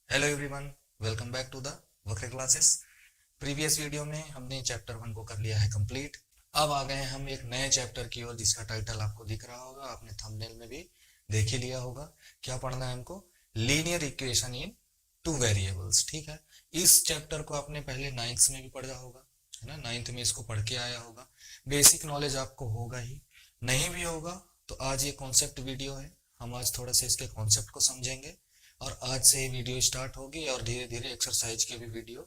Hello everyone, welcome back to the Vakra classes. Previous video में हमने chapter 1 को कर लिया है कंप्लीट। अब आ गए हम एक नए चैप्टर की ओर जिसका टाइटल आपको दिख रहा होगा, आपने थंबनेल में भी देख ही लिया होगा। क्या पढ़ना है हमको? Linear equation in two variables. ठीक है, इस चैप्टर को आपने पहले 9th में भी पढ़ा होगा, है ना। 9th में इसको पढ़ के आया होगा, बेसिक नॉलेज आपको होगा ही। नहीं भी होगा तो आज ये कॉन्सेप्ट वीडियो है, हम आज थोड़ा सा इसके कॉन्सेप्ट को समझेंगे और आज से ही वीडियो स्टार्ट होगी और धीरे धीरे एक्सरसाइज की भी वीडियो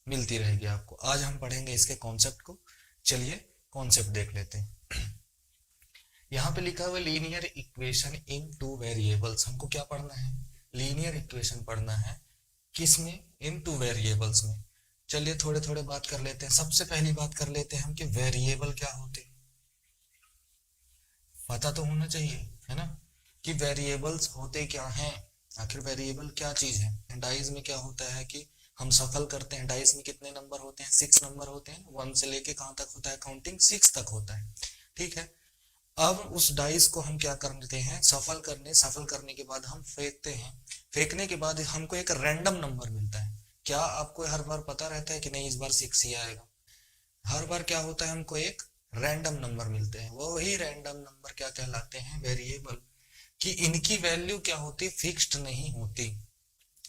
मिलती रहेगी आपको। आज हम पढ़ेंगे इसके कॉन्सेप्ट को। चलिए कॉन्सेप्ट देख लेते हैं। यहाँ पे लिखा हुआ linear equation in two variables. हमको क्या पढ़ना है? लीनियर इक्वेशन पढ़ना है। किसमें? इन टू वेरिएबल्स में। चलिए थोड़े थोड़े बात कर लेते हैं। सबसे पहली बात कर लेते हैं हम कि वेरिएबल क्या होते हैं। पता तो होना चाहिए, है ना, कि वेरिएबल्स होते क्या हैं। आखिर वेरिएबल क्या चीज है? डाइज में क्या होता है कि हम सफल करते हैं। डाइज में कितने नंबर होते हैं? 6 नंबर होते हैं। 1 से लेके कहां तक होता है? काउंटिंग 6 तक होता है। ठीक है, अब उस डाइस को हम क्या करते हैं? सफल करने के बाद हम फेंकते हैं। फेंकने के बाद हमको एक रैंडम नंबर मिलता है। क्या आपको हर बार पता रहता है कि नहीं इस बार 6 ही आएगा? हर बार क्या होता है? हमको एक रैंडम नंबर मिलते हैं। वही रैंडम नंबर क्या कहलाते हैं? वेरिएबल। कि इनकी वैल्यू क्या होती? फिक्स्ड नहीं होती।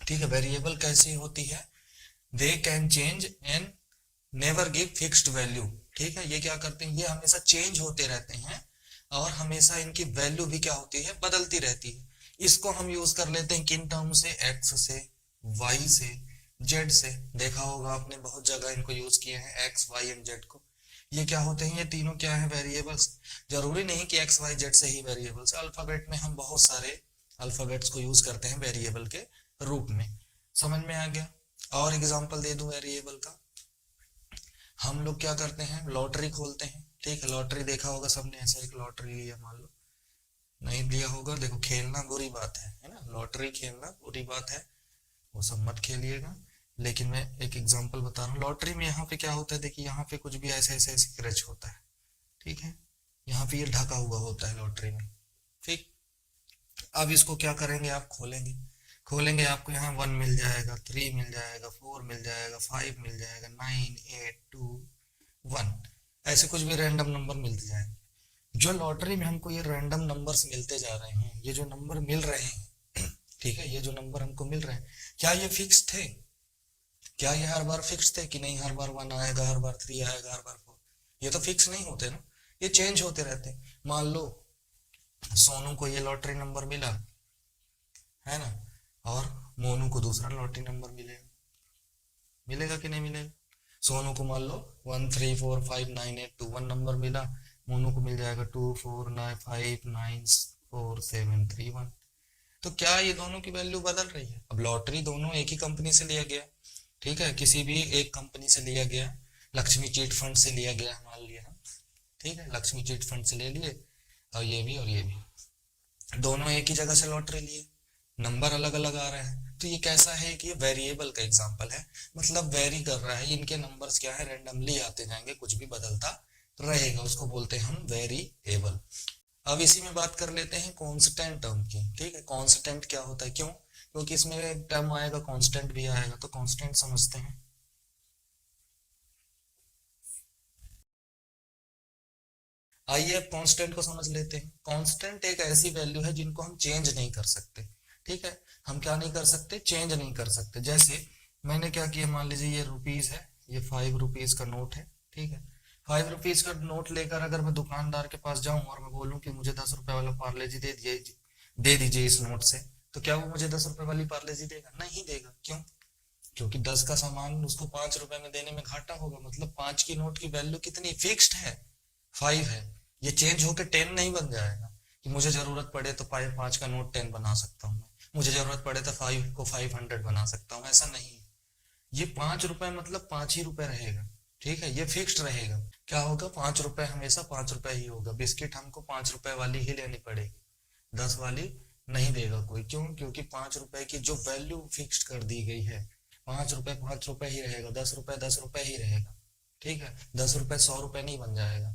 ठीक है, वेरिएबल कैसी होती है? They can change and never give fixed value. ठीक है, ये क्या करते हैं? ये हमेशा चेंज होते रहते हैं और हमेशा इनकी वैल्यू भी क्या होती है? बदलती रहती है। इसको हम यूज कर लेते हैं किन टर्म से? एक्स से, वाई से, जेड से। देखा होगा आपने बहुत जगह इनको यूज किए हैं, एक्स वाई एंड जेड को। ये क्या होते हैं? ये तीनों क्या है? वेरिएबल्स। जरूरी नहीं कि एक्स वाई जेड से ही वेरिएबल्स। अल्फाबेट में हम बहुत सारे अल्फाबेट्स को यूज करते हैं वेरिएबल के रूप में। समझ में आ गया? और एग्जांपल दे दूं वेरिएबल का। हम लोग क्या करते हैं? लॉटरी खोलते हैं। ठीक है, लॉटरी देखा होगा सबने, ऐसा एक लॉटरी लिया मान लो। नहीं लिया होगा, देखो खेलना बुरी बात है ना, लॉटरी खेलना बुरी बात है, वो सब मत खेलिएगा। लेकिन मैं एक एग्जांपल बता रहा हूँ। लॉटरी में यहाँ पे क्या होता है? देखिए यहाँ पे कुछ भी ऐसे ऐसे स्क्रैच होता है। ठीक है, यहाँ पे ये ढका हुआ होता है लॉटरी में। ठीक, अब इसको क्या करेंगे? आप खोलेंगे। खोलेंगे, आपको यहाँ 1 मिल जाएगा, 3 मिल जाएगा, 4 मिल जाएगा, 5 मिल जाएगा, 9, 8, 2, 1, ऐसे कुछ भी रैंडम नंबर मिलते जाएंगे। जो लॉटरी में हमको ये रैंडम नंबर्स मिलते जा रहे हैं, ये जो नंबर मिल रहे हैं, ठीक है, ये जो नंबर हमको मिल रहे हैं, क्या ये फिक्स थे? क्या ये हर बार फिक्स थे कि नहीं हर बार 1 आएगा, हर बार 3 आएगा, हर बार 4? ये तो फिक्स नहीं होते ना, ये चेंज होते रहते हैं। मान लो सोनू को ये लॉटरी नंबर मिला, है ना, और मोनू को दूसरा लॉटरी नंबर मिलेगा। मिलेगा कि नहीं मिलेगा? सोनू को मान लो 1 3 4 5 9 8 2 1 नंबर मिला, मोनू को मिल जाएगा 2 4 9 5 9 4 7 3 1। तो क्या ये दोनों की वैल्यू बदल रही है? अब लॉटरी दोनों एक ही कंपनी से लिया गया, ठीक है, किसी भी एक कंपनी से लिया गया, लक्ष्मी चिट फंड से लिया गया मान लिया हम। ठीक है, लक्ष्मी चिट फंड से ले लिए, और ये भी और ये भी, दोनों एक ही जगह से लॉटरी लिए, नंबर अलग अलग आ रहे हैं। तो ये कैसा है कि ये वेरिएबल का एग्जांपल है, मतलब वेरी कर रहा है, इनके नंबर्स क्या है? रैंडमली आते जाएंगे, कुछ भी बदलता रहेगा, उसको बोलते हैं हम वेरिएबल। अब इसी में बात कर लेते हैं कांस्टेंट टर्म की। ठीक है, कांस्टेंट क्या होता है? क्यों? क्योंकि इसमें एक टर्म आएगा कांस्टेंट भी आएगा, तो कांस्टेंट समझते हैं। आइए अब कांस्टेंट को समझ लेते हैं। कांस्टेंट एक ऐसी वैल्यू है जिनको हम चेंज नहीं कर सकते। ठीक है, हम क्या नहीं कर सकते? चेंज नहीं कर सकते। जैसे मैंने क्या किया, मान लीजिए ये रुपीज है, ये 5 रुपीज का नोट है। ठीक है, 5 रुपीज का नोट लेकर अगर मैं दुकानदार के पास जाऊं और मैं बोलूं कि मुझे 10 रुपए वाला पार्ले जी दे दीजिए इस नोट से, तो क्या वो मुझे 10 रुपए वाली पार्ले जी देगा? नहीं देगा। क्यों? क्योंकि 10 का सामान उसको 5 रुपए में देने में घाटा होगा। मतलब 5 की नोट की वैल्यू कितनी फिक्स्ड है? 5 है। ये चेंज होकर 10 नहीं बन जाएगा कि मुझे जरूरत पड़े तो 5 का नोट 10 बना सकता हूँ, मुझे जरूरत पड़े तो 5 को 500 बना सकता हूँ, ऐसा नहीं है। ये 5 रुपए मतलब 5 ही रुपए रहेगा। ठीक है, ये फिक्स्ड रहेगा। क्या होगा? 5 रुपए हमेशा 5 रुपए ही होगा। बिस्किट हमको 5 रुपए वाली ही लेनी पड़ेगी, 10 वाली नहीं देगा कोई। क्यों? क्योंकि 5 रुपए की जो वैल्यू फिक्स्ड कर दी गई है, 5 रुपए 5 रुपए ही रहेगा, 10 रुपए 10 रुपए ही रहेगा। ठीक है, 10 रुपए 100 रुपए नहीं बन जाएगा,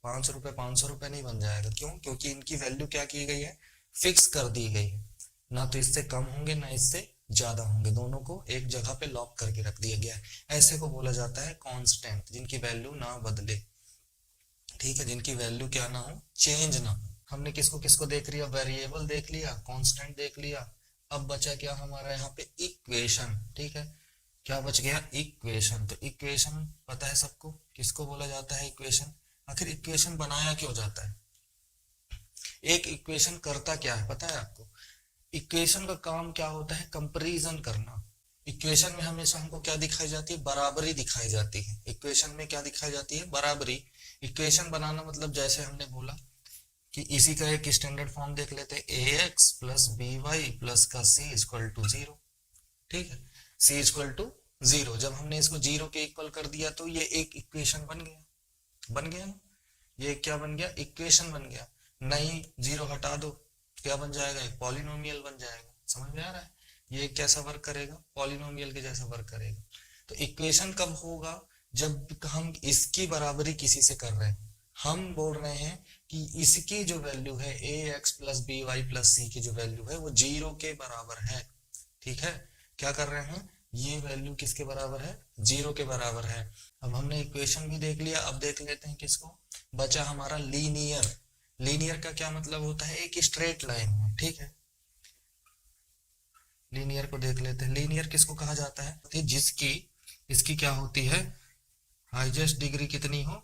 5 रुपए 500 रुपए नहीं बन जाएगा। क्यों? क्योंकि इनकी वैल्यू क्या की गई है? फिक्स कर दी गई है। ना तो इससे कम होंगे ना इससे ज्यादा होंगे, दोनों को एक जगह पे लॉक करके रख दिया गया है। ऐसे को बोला जाता है कांस्टेंट, जिनकी वैल्यू ना बदले, ठीक है, जिनकी वैल्यू क्या ना हो, चेंज ना हो। हमने किसको किसको देख लिया, वेरिएबल देख लिया, कांस्टेंट देख लिया। अब बचा क्या हमारा यहाँ पे, इक्वेशन, ठीक है। क्या बच गया, इक्वेशन। तो इक्वेशन पता है सबको किसको बोला जाता है इक्वेशन। आखिर इक्वेशन बनाया क्यों जाता है, एक इक्वेशन करता क्या है पता है आपको। इक्वेशन का काम क्या होता है, कंपैरिजन करना। इक्वेशन में हमेशा हमको क्या दिखाई जाती है, बराबरी दिखाई जाती है। इक्वेशन में क्या दिखाई जाती है, बराबरी। इक्वेशन बनाना मतलब जैसे हमने बोला कि इसी का एक स्टैंडर्ड फॉर्म देख लेते हैं, a x plus b y plus का सी इक्वल टू जीरो, ठीक है। सी इक्वल टू जीरो, जब हमने इसको जीरो के इक्वल कर दिया तो ये एक इक्वेशन बन गया, बन गया ना, ये क्या बन गया, इक्वेशन बन गया। नहीं, जीरो हटा दो, क्या बन जाएगा, एक पॉलिनोमियल बन जाएगा। समझ में आ रहा है, ये कैसा वर्क करेगा, पॉलिनोमियल के जैसा वर्क करेगा। तो इक्वेशन कब होगा, जब हम इसकी बराबरी किसी से कर रहे हैं। हम बोल रहे हैं कि इसकी जो वैल्यू है, a x plus b y plus c की जो वैल्यू है वो जीरो के बराबर है, ठीक है। क्या कर रहे हैं, ये वैल्यू किसके बराबर है, जीरो के बराबर है। अब हमने इक्वेशन भी देख लिया, अब देख लेते हैं किसको, बचा हमारा लीनियर। लीनियर का क्या मतलब होता है, एक स्ट्रेट लाइन में, ठीक है। लीनियर को देख लेते हैं, लीनियर किसको कहा जाता है, जिसकी इसकी क्या होती है, हाईएस्ट डिग्री कितनी हो,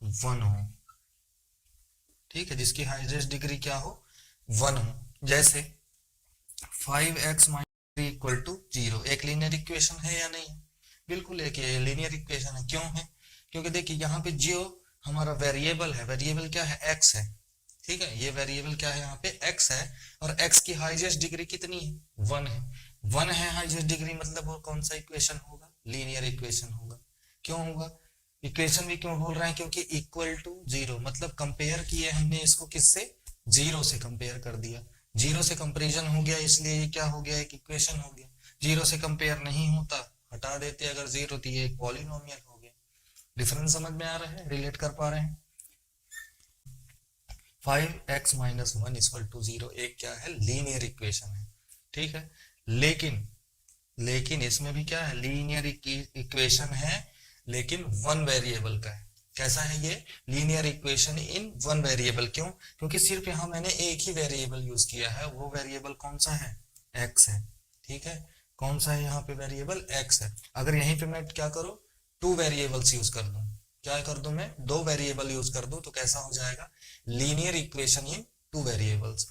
1 हो, ठीक है, जिसकी हाईएस्ट डिग्री क्या हो, 1 हो। जैसे 5x - 3 इक्वल टू 0 एक लीनियर इक्वेशन है या नहीं, बिल्कुल एक लीनियर इक्वेशन है। क्यों है, क्योंकि देखिए यहाँ पे जो हमारा वेरिएबल है, वेरिएबल क्या है, x है, ठीक है। ये वेरिएबल क्या है, यहाँ पे x है, और x की हाईएस्ट डिग्री कितनी है, 1 है। 1 है हाईएस्ट डिग्री, मतलब वो कौन सा इक्वेशन होगा, लीनियर इक्वेशन होगा। क्यों होगा, इक्वेशन भी क्यों बोल रहे हैं, क्योंकि इक्वल टू जीरो, मतलब कंपेयर किए हमने इसको किससे, जीरो से कंपेयर कर दिया। जीरो से कंपेरिजन हो गया, इसलिए ये क्या हो गया, एक इक्वेशन हो गया। जीरो से कंपेयर नहीं होता, हटा देते अगर जीरो, तो ये एक पॉलिनोमियल हो गया। डिफरेंस समझ में आ रहा है, रिलेट कर पा रहे हैं। 5x - 1 इक्वल टू 0 एक क्या है, लीनियर इक्वेशन है, ठीक है। लेकिन इसमें भी क्या है, लीनियर इक्वेशन है, लेकिन वन वेरिएबल का है। कैसा है ये, linear equation in one variable. क्यों, क्योंकि सिर्फ यहाँ मैंने एक ही वेरिएबल यूज किया है, वो वेरिएबल कौन सा है, x है, ठीक है। कौन सा है यहाँ पे वेरिएबल, x है। अगर यहीं पे मैं क्या करूँ, टू वेरिएबल्स यूज कर दूं, क्या कर दूं मैं, दो वेरिएबल यूज कर दूं, तो कैसा हो जाएगा, linear equation in two variables.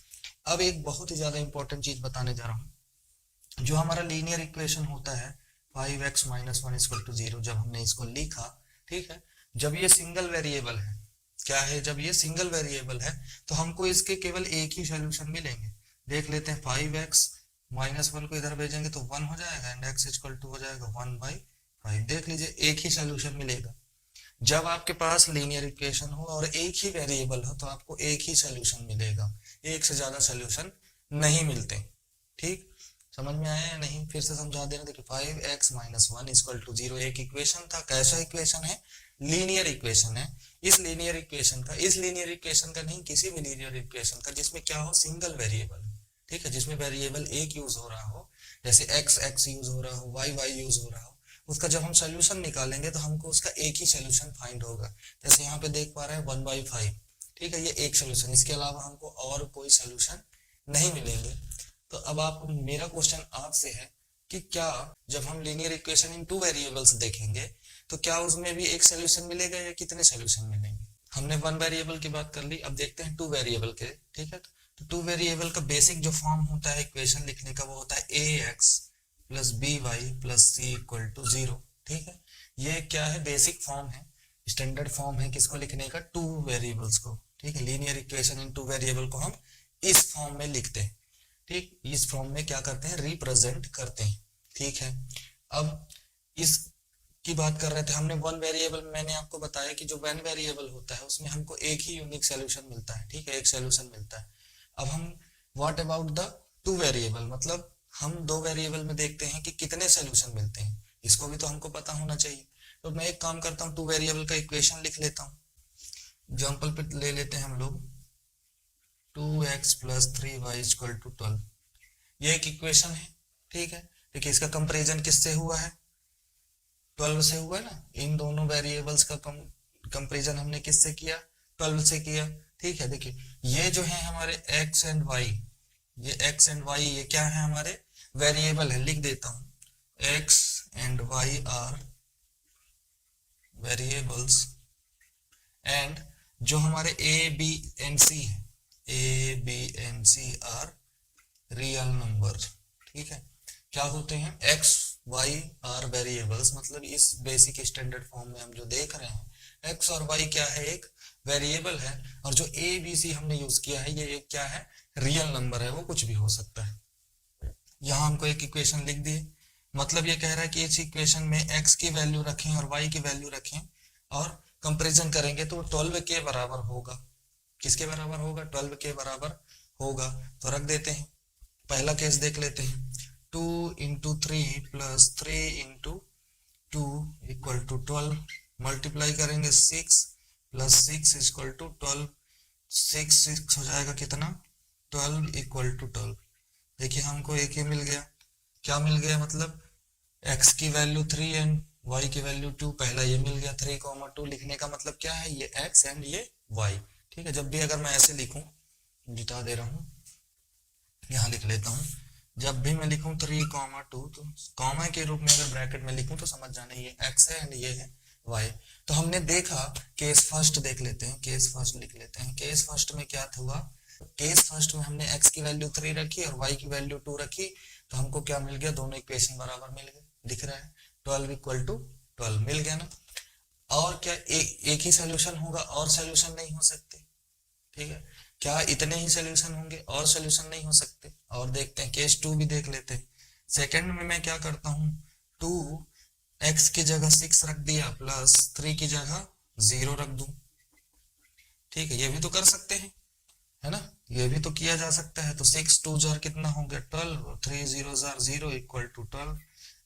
अब एक बहुत ही ज्यादा इंपॉर्टेंट चीज बताने जा रहा हूं, जो हमारा लीनियर इक्वेशन होता है 5x - 1 इक्वल टू 0, जब हमने इसको लिखा, ठीक है, जब ये सिंगल वेरिएबल है, क्या है, जब ये सिंगल वेरिएबल है तो हमको इसके केवल एक ही सोल्यूशन मिलेंगे। देख लेते हैं, 5x - 1 को इधर भेजेंगे तो 1 हो जाएगा, एंड x इक्वल टू हो जाएगा 1/5। देख लीजिए, एक ही सोल्यूशन मिलेगा। जब आपके पास लीनियर इक्वेशन हो और एक ही वेरिएबल हो तो आपको एक ही सोल्यूशन मिलेगा, एक से ज्यादा सोल्यूशन नहीं मिलते, ठीक। समझ में आया या नहीं, फिर से समझा देना। देखिए 5x - 1 इक्वल टू 0 एक इक्वेशन था, कैसा इक्वेशन है, लीनियर इक्वेशन है। इस लीनियर इक्वेशन का नहीं, किसी भी लीनियर इक्वेशन का जिसमें क्या हो, सिंगल वेरिएबल, ठीक है, जिसमें वेरिएबल एक यूज हो रहा हो, जैसे x यूज हो रहा हो, y यूज हो रहा हो, उसका जब हम सोल्यूशन निकालेंगे तो हमको उसका एक ही सोल्यूशन फाइंड होगा। जैसे यहाँ पे देख पा रहे हैं 1/5, ठीक है, ये एक सोल्यूशन, इसके अलावा हमको और कोई सोल्यूशन नहीं मिलेंगे। तो अब आप, मेरा क्वेश्चन आपसे है कि क्या जब हम linear equation in two variables देखेंगे तो क्या उसमें भी एक सोल्यूशन मिलेगा या कितने सोल्यूशन मिलेंगे। हमने वन वेरिएबल की बात कर ली, अब देखते हैं टू वेरिएबल के, ठीक है। तो टू वेरिएबल का बेसिक जो फॉर्म होता है इक्वेशन लिखने का, वो होता है ax plus b y plus c equal to 0, ठीक है। ये क्या है, बेसिक फॉर्म है, स्टैंडर्ड फॉर्म है किसको लिखने का, टू वेरिएबल्स को, ठीक है। Linear equation in two variable को हम इस फॉर्म में लिखते हैं, ठीक, इस फॉर्म में क्या करते हैं, रिप्रेजेंट करते हैं, ठीक है। अब इस की बात कर रहे थे हमने वन वेरिएबल, मैंने आपको बताया कि जो वन वेरिएबल होता है उसमें हमको एक ही यूनिक सोल्यूशन मिलता है, ठीक है, एक सोल्यूशन मिलता है। अब हम what about the two variable, मतलब हम दो वेरिएबल में देखते हैं कि कितने सोल्यूशन मिलते हैं, इसको भी तो हमको पता होना चाहिए। तो मैं एक काम करता हूँ, टू वेरिएबल का इक्वेशन लिख लेता हूँ। एग्जाम्पल पे ले लेते हैं हम लोग 2x + 3y = 12, ये एक इक्वेशन है, ठीक है। देखिए इसका कंपैरिजन किससे हुआ है, 12 से हुआ ना, इन दोनों वेरिएबल्स का कंपैरिजन हमने किससे किया, 12 से किया। ठीक है, देखिए ये जो है हमारे x एंड y, ये x एंड y ये क्या है हमारे वेरिएबल है, लिख देता हूं x and y are variables and जो हमारे a b एंड c है, a b and c are real number. ठीक है, क्या होते हैं, x y आर वेरिएबल्स, मतलब इस बेसिक स्टैंडर्ड फॉर्म में हम जो देख रहे हैं x और y क्या है, एक वेरिएबल है, और जो a b c हमने यूज किया है ये एक क्या है, रियल नंबर है, वो कुछ भी हो सकता है। यहाँ हमको एक इक्वेशन लिख दिए, मतलब ये कह रहा है कि इस इक्वेशन में x की वैल्यू रखें और y की वैल्यू रखें और कंपैरिजन करेंगे तो 12 के बराबर होगा। किसके बराबर होगा, 12 के बराबर होगा। तो रख देते हैं, पहला केस देख लेते हैं, 2 into 3 plus 3 into 2 equal to 12, multiply करेंगे 6 प्लस 6 इक्वल टू 12, 6 हो जाएगा कितना, 12 इक्वल टू 12। देखिए हमको एक ही मिल गया, क्या मिल गया, मतलब x की वैल्यू 3 एंड y की वैल्यू 2, पहला ये मिल गया। 3,2 लिखने का मतलब क्या है, ये x एंड ये y। ठीक है, जब भी अगर मैं ऐसे लिखूं, मिटा दे रहा हूं, यहाँ लिख लेता हूँ, जब भी मैं लिखूं 3,2 तो कॉमा के रूप में अगर ब्रैकेट में लिखूं तो समझ जाना ये x है एंड ये है y। तो हमने देखा, केस फर्स्ट देख लेते हैं, केस फर्स्ट लिख लेते हैं। केस फर्स्ट में क्या हुआ, केस फर्स्ट में हमने x की वैल्यू 3 रखी और y की वैल्यू 2 रखी, तो हमको क्या मिल गया, दोनों इक्वेशन बराबर मिल गए, दिख रहा है 12 इक्वल टू 12 मिल गया ना। और क्या एक ही सोल्यूशन होगा, और सोल्यूशन नहीं हो सकते। ठीक है, क्या इतने ही सोल्यूशन होंगे, और सोल्यूशन नहीं हो सकते। और देखते हैं केस 2 भी देख लेते हैं। सेकंड में मैं क्या करता हूँ, 2x की जगह 6 रख दिया प्लस 3 की जगह 0 रख दूं। ठीक है, ये भी तो कर सकते हैं, है ना, ये भी तो किया जा सकता है। तो 6 2 जार कितना हो गया 12, 3 0 जार 0 इक्वल टू 12,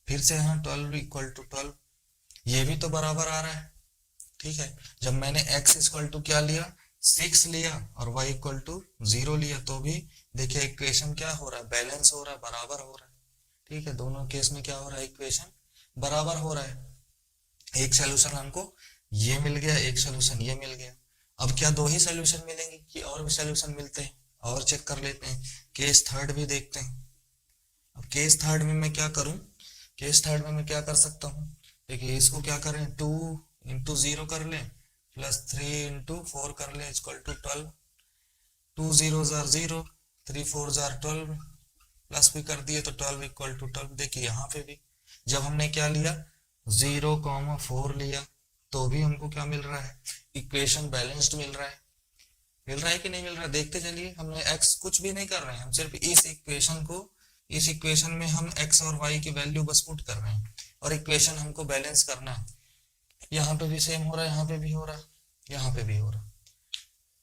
फिर से यहाँ 12 इक्वल टू 12, ये भी तो बराबर आ रहा है। ठीक है, जब मैंने x इक्वल टू क्या लिया, 6 लिया और y इक्वल टू 0 लिया, तो भी देखिए इक्वेशन क्या हो रहा है, बैलेंस हो रहा है, बराबर हो रहा है। ठीक है, दोनों केस में क्या हो रहा है, इक्वेशन बराबर हो रहा है। एक सोल्यूशन हमको ये मिल गया, एक सोल्यूशन ये मिल गया। अब क्या दो ही सोल्यूशन मिलेंगे कि और भी सोल्यूशन मिलते हैं, और चेक कर लेते हैं। केस थर्ड भी देखते हैं। अब केस थर्ड में मैं क्या करूं, केस थर्ड में मैं क्या कर सकता हूं, देखिए इसको क्या करें, 2 इंटू 0 कर लें प्लस 3 इंटू 4 कर लें इक्वल टू 12, 2 0 जार 0, 3 4 जार 12, प्लस भी कर दिए तो 12 इक्वल टू 12। देखिए यहाँ पे भी जब हमने क्या लिया 0,4 लिया, तो भी हमको क्या मिल रहा है, इक्वेशन बैलेंस्ड मिल रहा है। मिल रहा है कि नहीं मिल रहा है, देखते चलिए। हमने x कुछ भी नहीं कर रहे हैं, हम सिर्फ इस इक्वेशन को, इस इक्वेशन में हम x और y की वैल्यू बस पुट कर रहे हैं और इक्वेशन हमको बैलेंस करना है। यहाँ पे भी सेम हो रहा है, यहाँ पे भी हो रहा है, यहाँ पे भी हो रहा है।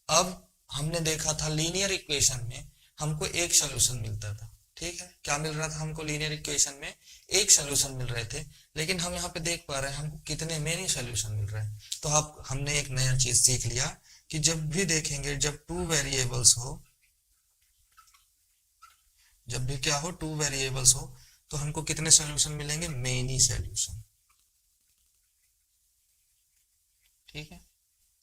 अब हमने देखा था लीनियर इक्वेशन में हमको एक सोल्यूशन मिलता था। ठीक है, क्या मिल रहा था हमको, लीनियर इक्वेशन में एक सोल्यूशन मिल रहे थे, लेकिन हम यहाँ पे देख पा रहे हैं हमको कितने मेनी सोल्यूशन मिल रहे हैं। तो अब हमने एक नया चीज सीख लिया कि जब भी देखेंगे, जब टू वेरिएबल्स हो, जब भी क्या हो, टू वेरिएबल्स हो, तो हमको कितने सॉल्यूशन मिलेंगे, मेनी सॉल्यूशन। ठीक है,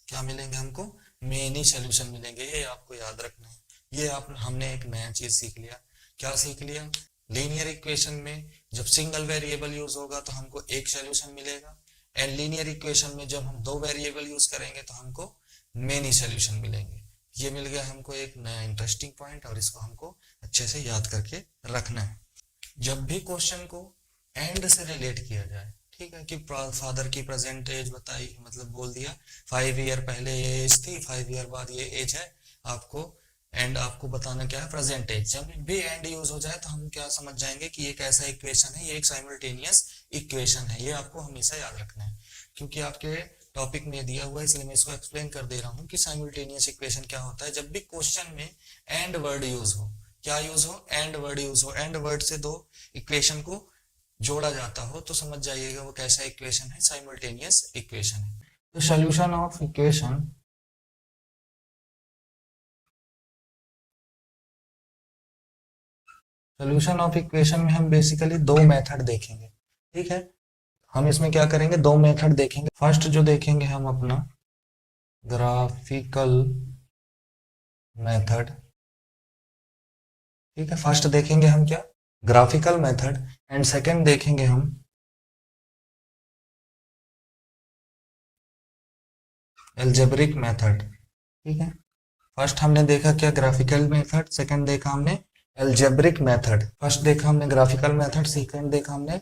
क्या मिलेंगे हमको, मेनी सॉल्यूशन मिलेंगे, ये आपको याद रखना है। ये आप हमने एक नया चीज सीख लिया। क्या सीख लिया, लीनियर इक्वेशन में जब सिंगल वेरिएबल यूज होगा तो हमको एक सॉल्यूशन मिलेगा, एंड लीनियर इक्वेशन में जब हम दो वेरिएबल यूज करेंगे तो हमको मेनी सॉल्यूशन मिलेंगे। ये मिल गया हमको एक नया इंटरेस्टिंग पॉइंट, और इसको हमको अच्छे से याद करके रखना है। जब भी क्वेश्चन को एंड से रिलेट किया जाए, ठीक है, कि फादर की प्रेजेंट एज बताई, मतलब बोल दिया 5 ईयर पहले ये एज थी, 5 ईयर बाद ये एज है, आपको एंड आपको बताना क्या है, प्रेजेंट एज। जब भी एंड यूज हो जाए तो हम क्या समझ जाएंगे कि ये एक ऐसा इक्वेशन है, ये एक साइमल्टेनियस इक्वेशन है। ये आपको हमेशा याद रखना है, क्योंकि आपके टॉपिक में दिया हुआ है, इसलिए मैं इसको एक्सप्लेन कर दे रहा हूँ कि साइमल्टेनियस इक्वेशन क्या होता है। जब भी क्वेश्चन में एंड वर्ड यूज हो, क्या यूज हो, एंड वर्ड यूज हो, एंड वर्ड से दो इक्वेशन को जोड़ा जाता हो, तो समझ जाइएगा वो कैसा इक्वेशन है, साइमल्टेनियस इक्वेशन है। तो solution of equation solution of equation में हम बेसिकली दो मेथड देखेंगे, ठीक है। हम इसमें क्या करेंगे, दो मेथड देखेंगे। फर्स्ट जो देखेंगे हम अपना ग्राफिकल मेथड, ठीक है। फर्स्ट देखेंगे हम क्या, ग्राफिकल मेथड, एंड सेकंड देखेंगे हम एल्जेब्रिक मेथड, ठीक है। फर्स्ट हमने देखा क्या, ग्राफिकल मेथड, सेकंड देखा हमने एल्जेब्रिक मेथड। फर्स्ट देखा हमने ग्राफिकल मेथड, सेकंड देखा हमने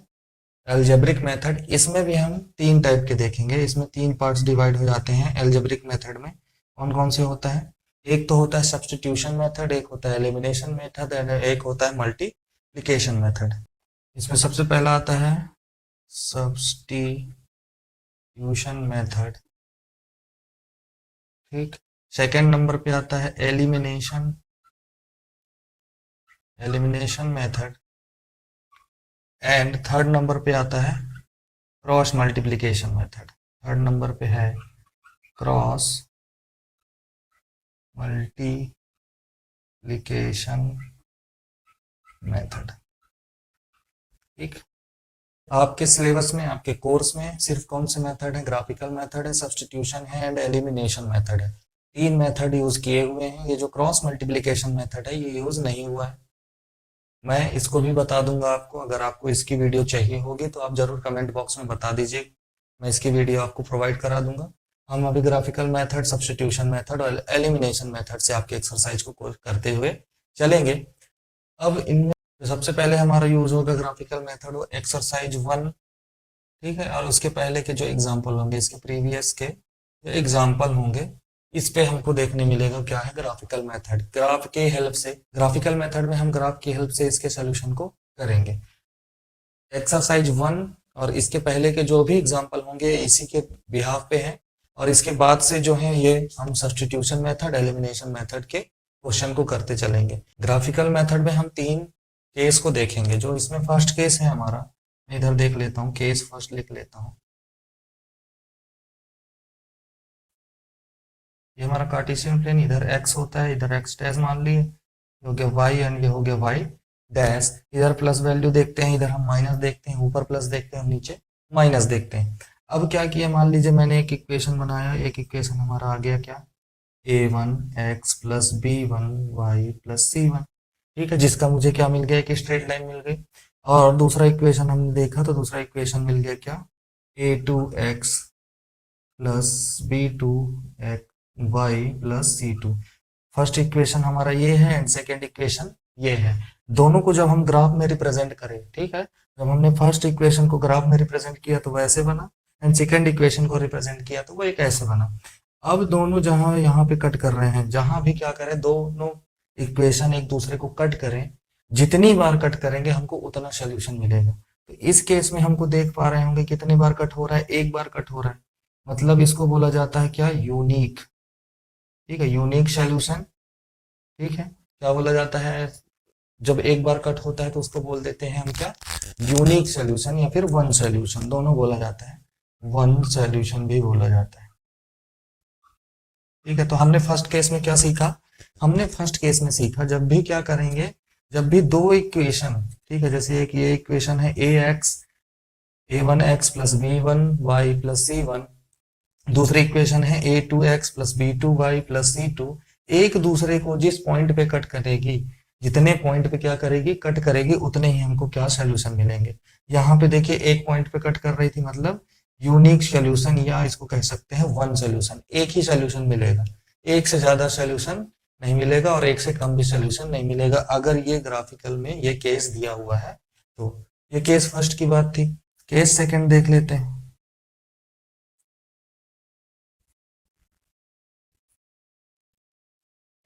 एल्जेब्रिक मेथड। इसमें भी हम तीन टाइप के देखेंगे, इसमें तीन पार्ट्स डिवाइड हो जाते हैं एल्जेब्रिक मेथड में। कौन कौन से होता है, एक तो होता है सब्स्टिट्यूशन मेथड, एक होता है एलिमिनेशन मेथड, एंड एक होता है मल्टीप्लिकेशन मेथड। इसमें सबसे पहला आता है सब्स्टिट्यूशन मेथड, ठीक। सेकेंड नंबर पे आता है elimination method, and third number पे आता है cross multiplication method. Third number पे है क्रॉस मल्टीप्लिकेशन मेथड, ठीक। आपके सिलेबस में, आपके कोर्स में सिर्फ कौन से मेथड है, ग्राफिकल मेथड है, सब्स्टिट्यूशन है, एंड एलिमिनेशन मेथड है। तीन मेथड यूज किए हुए हैं। ये जो क्रॉस मल्टीप्लिकेशन मेथड है ये यूज नहीं हुआ है। मैं इसको भी बता दूंगा आपको, अगर आपको इसकी वीडियो चाहिए होगी तो आप जरूर कमेंट बॉक्स में बता दीजिए, मैं इसकी वीडियो आपको प्रोवाइड करा दूंगा। हम अभी ग्राफिकल मेथड, सब्स्टिट्यूशन मेथड और एलिमिनेशन मेथड से आपके एक्सरसाइज को करते हुए चलेंगे। अब इनमें सबसे पहले हमारा यूज होगा ग्राफिकल मेथड और एक्सरसाइज 1, ठीक है। और उसके पहले के जो एग्जाम्पल होंगे, इसके प्रीवियस के जो एग्जाम्पल होंगे, इस पे हमको देखने मिलेगा क्या है ग्राफिकल मेथड। ग्राफ के हेल्प से, ग्राफिकल मेथड में हम ग्राफ की हेल्प से इसके सोल्यूशन को करेंगे। एक्सरसाइज 1 और इसके पहले के जो भी एग्जाम्पल होंगे इसी के बिहाफ पे है, और इसके बाद से जो है ये हम सब्स्टिट्यूशन मेथड, एलिमिनेशन मेथड के क्वेश्चन को करते चलेंगे। ग्राफिकल मेथड में हम तीन केस को देखेंगे। जो इसमें फर्स्ट केस है हमारा, मैं इधर देख लेता हूँ, केस फर्स्ट लिख लेता हूँ। ये हमारा कार्टेशियन प्लेन, इधर x होता है, इधर x डैश मान लिए, ये हो गया y एंड ये हो गया y डैश। इधर प्लस वैल्यू देखते हैं, इधर हम माइनस देखते हैं, ऊपर प्लस देखते हैं, नीचे माइनस देखते हैं। अब क्या किया, मान लीजिए मैंने एक इक्वेशन बनाया, एक इक्वेशन हमारा आ गया क्या, a1x plus b1y plus c1, ठीक है, जिसका मुझे क्या मिल गया, एक स्ट्रेट लाइन मिल गई। और दूसरा इक्वेशन हमने देखा तो दूसरा इक्वेशन मिल गया क्या, a2x plus b2y plus c2। First equation हमारा ये है एंड सेकेंड इक्वेशन ये है। दोनों को जब हम ग्राफ में रिप्रेजेंट करें, ठीक है, जब हमने फर्स्ट इक्वेशन को ग्राफ में रिप्रेजेंट किया तो वैसे बना, एंड सेकेंड इक्वेशन को रिप्रेजेंट किया तो वो एक ऐसे बना। अब दोनों जहां यहाँ पे कट कर रहे हैं, जहां भी क्या करें, दोनों इक्वेशन एक दूसरे को कट करें, जितनी बार कट करेंगे हमको उतना सोल्यूशन मिलेगा। तो इस केस में हमको देख पा रहे होंगे कितनी बार कट हो रहा है, एक बार कट हो रहा है, मतलब इसको बोला जाता है क्या, यूनिक, ठीक है, यूनिक सोल्यूशन, ठीक है। क्या बोला जाता है, जब एक बार कट होता है तो उसको बोल देते हैं हम क्या, यूनिक सोल्यूशन, या फिर वन सोल्यूशन, दोनों बोला जाता है, वन सोल्यूशन भी बोला जाता है, ठीक है। तो हमने फर्स्ट केस में क्या सीखा, हमने फर्स्ट केस में सीखा जब भी क्या करेंगे, जब भी दो इक्वेशन, ठीक है, जैसे एक ये इक्वेशन है a1x plus b1y plus c1, दूसरी इक्वेशन है a2x plus b2y plus c2, एक दूसरे को जिस पॉइंट पे कट करेगी, जितने पॉइंट पे क्या करेगी, कट करेगी, उतने ही हमको क्या सोल्यूशन मिलेंगे। यहाँ पे देखिए एक पॉइंट पे कट कर रही थी, मतलब यूनिक सोल्यूशन, या इसको कह सकते हैं वन सोल्यूशन, एक ही सोल्यूशन मिलेगा, एक से ज्यादा सोल्यूशन नहीं मिलेगा और एक से कम भी सोल्यूशन नहीं मिलेगा, अगर ये ग्राफिकल में ये केस दिया हुआ है तो। ये केस फर्स्ट की बात थी। केस सेकंड देख लेते हैं।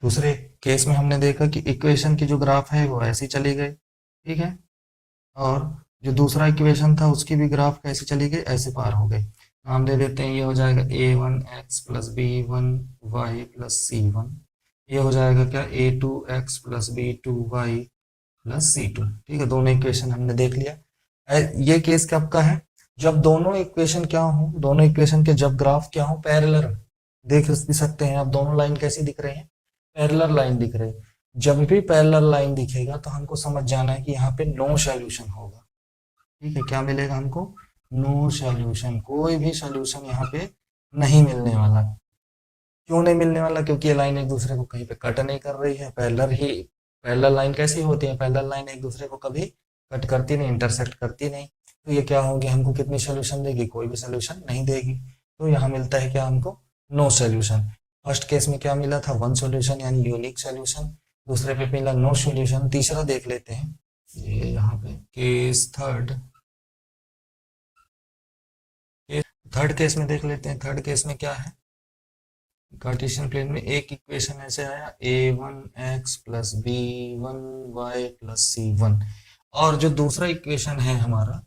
दूसरे केस में हमने देखा कि इक्वेशन की जो ग्राफ है वो ऐसी चली गई, ठीक है, और जो दूसरा इक्वेशन था उसकी भी ग्राफ कैसे चली गई, ऐसे पार हो गई। नाम दे देते हैं, ये हो जाएगा a1x plus b1y plus c1, ये हो जाएगा क्या, a2x plus b2y plus c2, ठीक है। दोनों इक्वेशन हमने देख लिया। ये केस कब का है, जब दोनों इक्वेशन क्या हो, दोनों इक्वेशन के जब ग्राफ क्या हो, पैरेलल, देख भी सकते हैं आप, दोनों लाइन कैसी दिख रही है, पैरेलल लाइन दिख रही है। जब भी पैरेलल लाइन दिखेगा तो हमको समझ जाना है कि यहाँ पे नो सॉल्यूशन होगा। ठीक है, क्या मिलेगा हमको? नो सॉल्यूशन, कोई भी सॉल्यूशन यहाँ पे नहीं मिलने वाला। क्यों नहीं मिलने वाला? क्योंकि ये लाइन एक दूसरे को कहीं पे कट नहीं कर रही है। पैरेलल लाइन कैसी होती है? पैरेलल लाइन एक दूसरे को कभी कट करती नहीं, इंटरसेक्ट करती नहीं। तो ये क्या होगी, हमको कितनी सोल्यूशन देगी? कोई भी सोल्यूशन नहीं देगी। तो यहाँ मिलता है क्या हमको? No solution. फर्स्ट केस में क्या मिला था? वन सोल्यूशन यानी यूनिक सोल्यूशन। दूसरे पे मिला नो सोल्यूशन। तीसरा देख लेते हैं, ये यहाँ पे केस थर्ड केस में देख लेते हैं। थर्ड केस में क्या है? कार्टेशियन प्लेन में एक इक्वेशन ऐसे आया, a1x plus b1y plus c1। और जो दूसरा इक्वेशन है हमारा,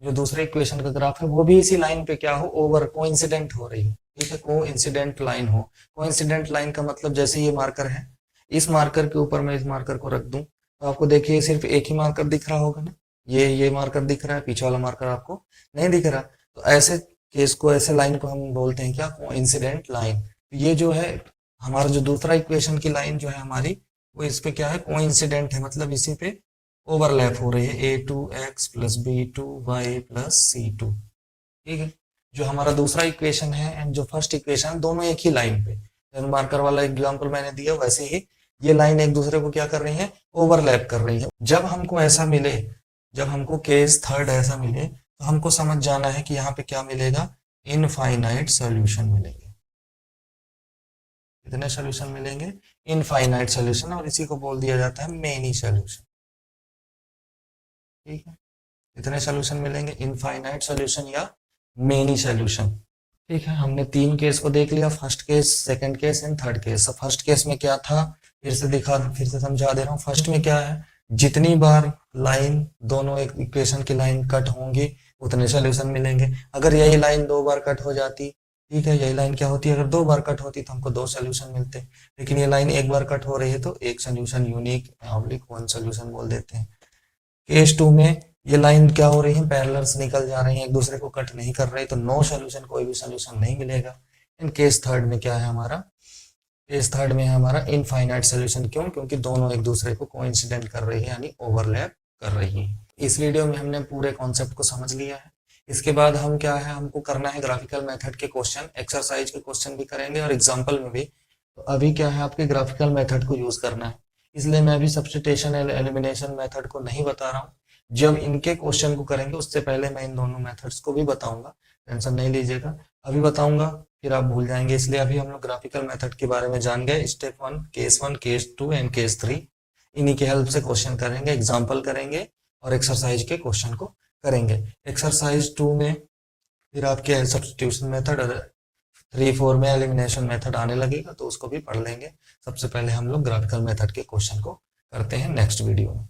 जो दूसरे इक्वेशन का ग्राफ है, वो भी इसी लाइन पे क्या हो, ओवर कोइंसिडेंट हो रही है। ठीक है, कोइंसिडेंट लाइन हो। कोइंसिडेंट लाइन का मतलब जैसे ये मार्कर है, इस मार्कर के ऊपर मैं इस मार्कर को रख दूं तो आपको देखिए सिर्फ एक ही मार्कर दिख रहा होगा ना। ये मार्कर दिख रहा है, पीछे वाला मार्कर आपको नहीं दिख रहा। तो ऐसे केस को, ऐसे लाइन को हम बोलते हैं क्या? Coincident line. ये जो है हमारा, जो दूसरा इक्वेशन की लाइन जो है हमारी, वो इस पे क्या है? कोइंसिडेंट है, मतलब इसी पे ओवरलैप हो रही है। a2x plus b2y plus c2। ठीक है, जो हमारा दूसरा इक्वेशन है एंड जो फर्स्ट इक्वेशन, दोनों एक ही लाइन पे, मार्कर वाला एग्जांपल मैंने दिया वैसे ही ये लाइन एक दूसरे को क्या कर रही है? ओवरलैप कर रही है। जब हमको ऐसा मिले, जब हमको केस थर्ड ऐसा मिले, तो हमको समझ जाना है कि यहाँ पे क्या मिलेगा? इनफाइनाइट सोल्यूशन मिलेंगे। कितने सोल्यूशन मिलेंगे? इनफाइनाइट सोल्यूशन, और इसी को बोल दिया जाता है मेनी सोल्यूशन। ठीक है, कितने सोल्यूशन मिलेंगे? इनफाइनाइट सोल्यूशन या मेनी सोल्यूशन। ठीक है, हमने तीन केस को देख लिया, first case, second case and third case. First case में क्या था, फिर से समझा दे रहा हूँ। फर्स्ट में क्या है, जितनी बार लाइन, दोनों एक इक्वेशन की लाइन कट होंगी उतने सोल्यूशन मिलेंगे। अगर यही लाइन दो बार कट हो जाती, ठीक है, यही लाइन क्या होती है, अगर दो बार कट होती तो हमको दो सोल्यूशन मिलते, लेकिन ये लाइन एक बार कट हो रही है तो एक solution, unique oblique one solution बोल देते हैं। केस टू में ये लाइन क्या हो रही है, पैरेलल से निकल जा रही है, एक दूसरे को कट नहीं कर रही, तो नो सोल्यूशन, कोई भी सोल्यूशन नहीं मिलेगा। इन केस थर्ड में क्या है हमारा? केस थर्ड में है हमारा इनफाइनाइट सोल्यूशन। क्यों? क्योंकि दोनों एक दूसरे को कोइंसिडेंट कर रही है, यानी ओवरलैप कर रही है। इस वीडियो में हमने पूरे कॉन्सेप्ट को समझ लिया है। इसके बाद हम क्या है, हमको करना है ग्राफिकल मेथड के क्वेश्चन, एक्सरसाइज के क्वेश्चन भी करेंगे और एग्जाम्पल में भी। तो अभी क्या है, आपके ग्राफिकल मेथड को यूज करना है, इसलिए मैं अभी सब्स्टिट्यूशन एलिमिनेशन मेथड को नहीं बता रहा हूँ। जब इनके क्वेश्चन को करेंगे उससे पहले मैं इन दोनों मेथड्स को भी बताऊंगा, टेंशन नहीं लीजिएगा। अभी बताऊंगा फिर आप भूल जाएंगे, इसलिए अभी हम लोग ग्राफिकल मेथड के बारे में जान गए। Step one, case two and case three, इन्हीं के हेल्प से क्वेश्चन करेंगे, एग्जाम्पल करेंगे और एक्सरसाइज के क्वेश्चन को करेंगे। एक्सरसाइज 2 में फिर आपके सब्स्टिट्यूशन मेथड और 3-4 में एलिमिनेशन मेथड आने लगेगा, तो उसको भी पढ़ लेंगे। सबसे पहले हम लोग ग्राफिकल मेथड के क्वेश्चन को करते हैं नेक्स्ट वीडियो में।